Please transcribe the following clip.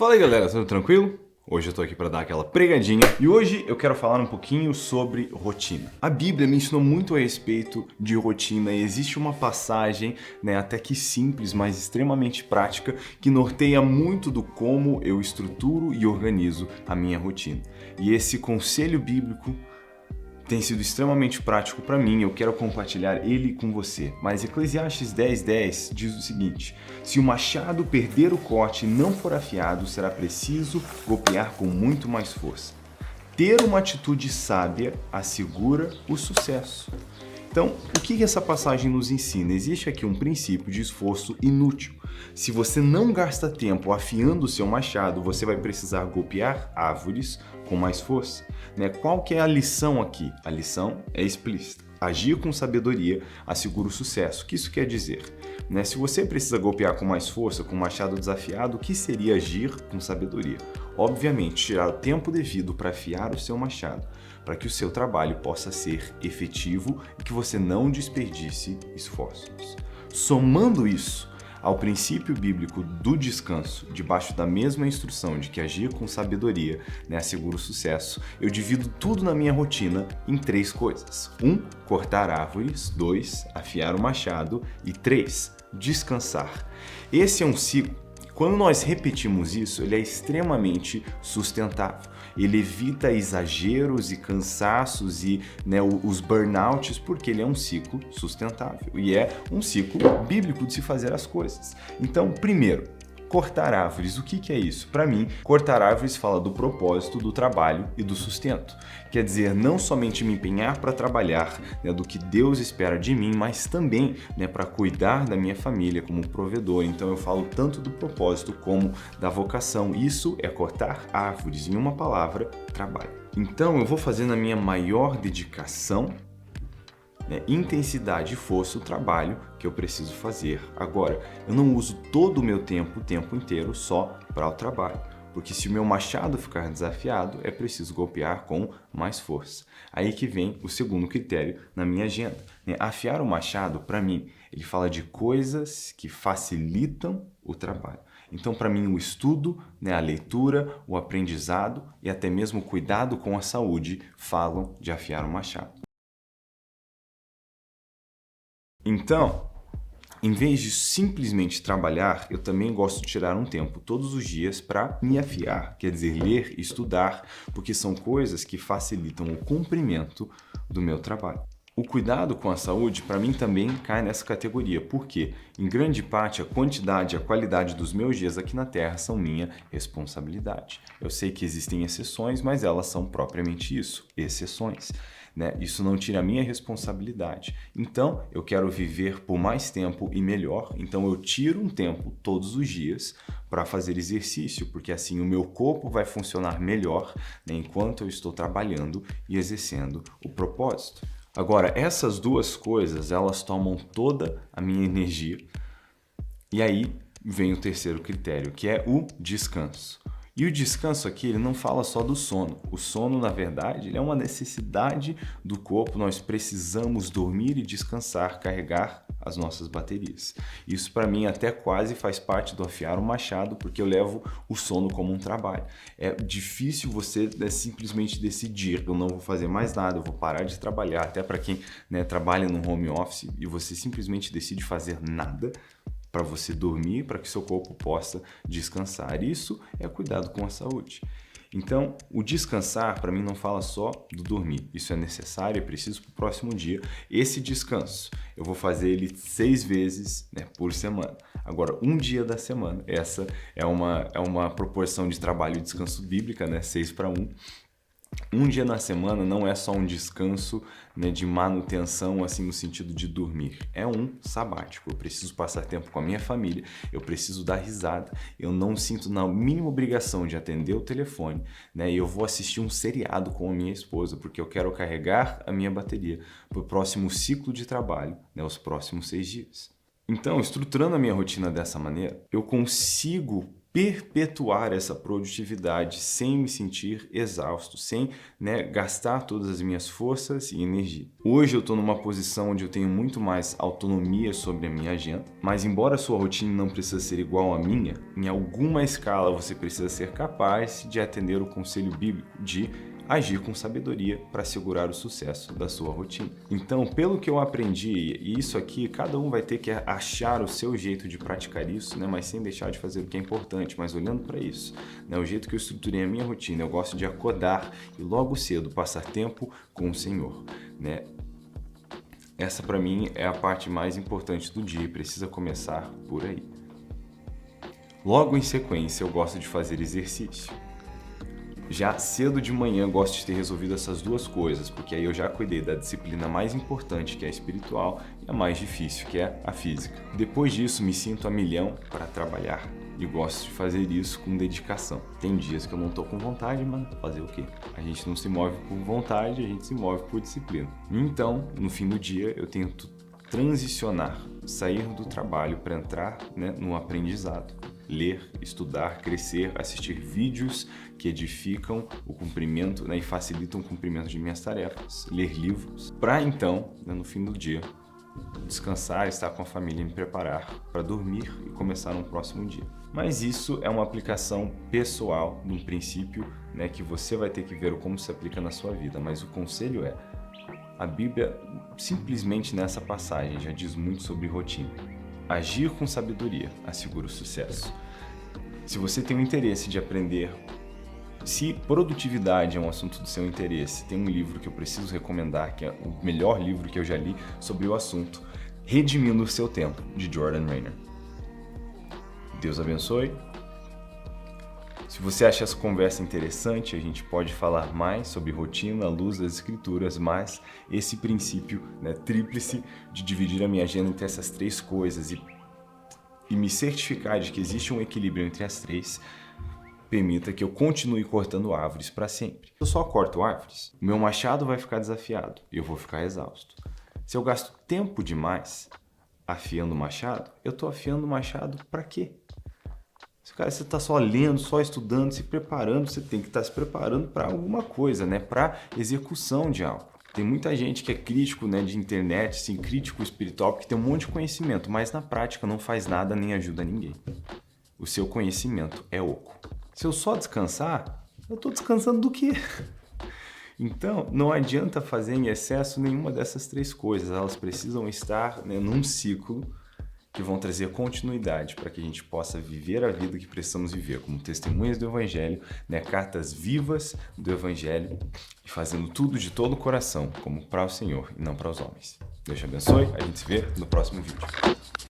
Fala aí galera, tudo tranquilo? Hoje eu tô aqui para dar aquela pregadinha e hoje eu quero falar um pouquinho sobre rotina. A Bíblia me ensinou muito a respeito de rotina e existe uma passagem, até que simples, mas extremamente prática, que norteia muito do como eu estruturo e organizo a minha rotina. E esse conselho bíblico tem sido extremamente prático para mim, eu quero compartilhar ele com você. Mas Eclesiastes 10:10 diz o seguinte: se o machado perder o corte e não for afiado, será preciso golpear com muito mais força. Ter uma atitude sábia assegura o sucesso. Então, o que essa passagem nos ensina? Existe aqui um princípio de esforço inútil. Se você não gasta tempo afiando o seu machado, você vai precisar golpear árvores com mais força. Qual que é a lição aqui? A lição é explícita. Agir com sabedoria assegura o sucesso. O que isso quer dizer? Se você precisa golpear com mais força, com o machado desafiado, o que seria agir com sabedoria? Obviamente, tirar o tempo devido para afiar o seu machado, para que o seu trabalho possa ser efetivo e que você não desperdice esforços. Somando isso ao princípio bíblico do descanso, debaixo da mesma instrução de que agir com sabedoria assegura o sucesso, eu divido tudo na minha rotina em 3 coisas. 1. Cortar árvores. 2. Afiar o machado. E 3. Descansar. Esse é um ciclo. Quando nós repetimos isso, ele é extremamente sustentável. Ele evita exageros e cansaços e os burnouts, porque ele é um ciclo sustentável. E é um ciclo bíblico de se fazer as coisas. Então, primeiro, cortar árvores. O que é isso? Para mim, cortar árvores fala do propósito, do trabalho e do sustento. Quer dizer, não somente me empenhar para trabalhar do que Deus espera de mim, mas também para cuidar da minha família como provedor. Então eu falo tanto do propósito como da vocação. Isso é cortar árvores. Em uma palavra, trabalho. Então eu vou fazer na minha maior dedicação, intensidade e força o trabalho que eu preciso fazer. Agora, eu não uso todo o meu tempo, o tempo inteiro, só para o trabalho. Porque se o meu machado ficar desafiado, é preciso golpear com mais força. Aí que vem o segundo critério na minha agenda. Afiar o machado, para mim, ele fala de coisas que facilitam o trabalho. Então, para mim, o estudo, a leitura, o aprendizado e até mesmo o cuidado com a saúde falam de afiar o machado. Então, em vez de simplesmente trabalhar, eu também gosto de tirar um tempo todos os dias para me afiar, quer dizer, ler e estudar, porque são coisas que facilitam o cumprimento do meu trabalho. O cuidado com a saúde, para mim, também cai nessa categoria, porque, em grande parte, a quantidade e a qualidade dos meus dias aqui na Terra são minha responsabilidade. Eu sei que existem exceções, mas elas são propriamente isso, exceções. Isso não tira a minha responsabilidade. Então, eu quero viver por mais tempo e melhor, então eu tiro um tempo todos os dias para fazer exercício, porque assim o meu corpo vai funcionar melhor enquanto eu estou trabalhando e exercendo o propósito. Agora, essas duas coisas, elas tomam toda a minha energia. E aí vem o terceiro critério, que é o descanso. E o descanso aqui, ele não fala só do sono. O sono, na verdade, ele é uma necessidade do corpo. Nós precisamos dormir e descansar, carregar as nossas baterias. Isso, para mim, até quase faz parte do afiar o machado, porque eu levo o sono como um trabalho. É difícil você simplesmente decidir, eu não vou fazer mais nada, eu vou parar de trabalhar. Até para quem trabalha no home office e você simplesmente decide fazer nada, para você dormir, para que seu corpo possa descansar. Isso é cuidado com a saúde. Então, o descansar, para mim, não fala só do dormir. Isso é necessário, é preciso para o próximo dia. Esse descanso, eu vou fazer ele 6 vezes por semana. Agora, um dia da semana. Essa é uma proporção de trabalho e descanso bíblica, 6:1. Um dia na semana não é só um descanso de manutenção, assim, no sentido de dormir. É um sabático. Eu preciso passar tempo com a minha família, eu preciso dar risada, eu não sinto na mínima obrigação de atender o telefone, e eu vou assistir um seriado com a minha esposa, porque eu quero carregar a minha bateria para o próximo ciclo de trabalho, os próximos 6 dias. Então, estruturando a minha rotina dessa maneira, eu consigo perpetuar essa produtividade sem me sentir exausto, sem, gastar todas as minhas forças e energia. Hoje eu estou numa posição onde eu tenho muito mais autonomia sobre a minha agenda, mas embora a sua rotina não precisa ser igual à minha, em alguma escala você precisa ser capaz de atender o conselho bíblico de agir com sabedoria para assegurar o sucesso da sua rotina. Então, pelo que eu aprendi, e isso aqui, cada um vai ter que achar o seu jeito de praticar isso, mas sem deixar de fazer o que é importante, mas olhando para isso. O jeito que eu estruturei a minha rotina, eu gosto de acordar e logo cedo passar tempo com o Senhor. Essa para mim é a parte mais importante do dia e precisa começar por aí. Logo em sequência, eu gosto de fazer exercício. Já cedo de manhã gosto de ter resolvido essas duas coisas, porque aí eu já cuidei da disciplina mais importante, que é a espiritual, e a mais difícil, que é a física. Depois disso, me sinto a milhão para trabalhar e gosto de fazer isso com dedicação. Tem dias que eu não estou com vontade, mas fazer o quê? A gente não se move por vontade, a gente se move por disciplina. Então, no fim do dia, eu tento transicionar, sair do trabalho para entrar no aprendizado. Ler, estudar, crescer, assistir vídeos que edificam o cumprimento e facilitam o cumprimento de minhas tarefas, ler livros, para então, no fim do dia, descansar, estar com a família e me preparar para dormir e começar um próximo dia. Mas isso é uma aplicação pessoal de um princípio que você vai ter que ver como se aplica na sua vida, mas o conselho é, a Bíblia simplesmente nessa passagem já diz muito sobre rotina. Agir com sabedoria assegura o sucesso. Se você tem o interesse de aprender, se produtividade é um assunto do seu interesse, tem um livro que eu preciso recomendar, que é o melhor livro que eu já li sobre o assunto, Redimindo o Seu Tempo, de Jordan Rainer. Deus abençoe. Se você acha essa conversa interessante, a gente pode falar mais sobre rotina à luz das escrituras, mas esse princípio tríplice de dividir a minha agenda entre essas três coisas e me certificar de que existe um equilíbrio entre as três, permita que eu continue cortando árvores para sempre. Se eu só corto árvores, o meu machado vai ficar desafiado e eu vou ficar exausto. Se eu gasto tempo demais afiando o machado, eu estou afiando o machado para quê? Cara, você está só lendo, só estudando, se preparando, você tem que estar se preparando para alguma coisa, para execução de algo. Tem muita gente que é crítico de internet, assim, crítico espiritual, porque tem um monte de conhecimento, mas na prática não faz nada nem ajuda ninguém. O seu conhecimento é oco. Se eu só descansar, eu estou descansando do quê? Então, não adianta fazer em excesso nenhuma dessas três coisas, elas precisam estar num ciclo que vão trazer continuidade para que a gente possa viver a vida que precisamos viver, como testemunhas do Evangelho, cartas vivas do Evangelho, e fazendo tudo de todo o coração, como para o Senhor e não para os homens. Deus te abençoe, a gente se vê no próximo vídeo.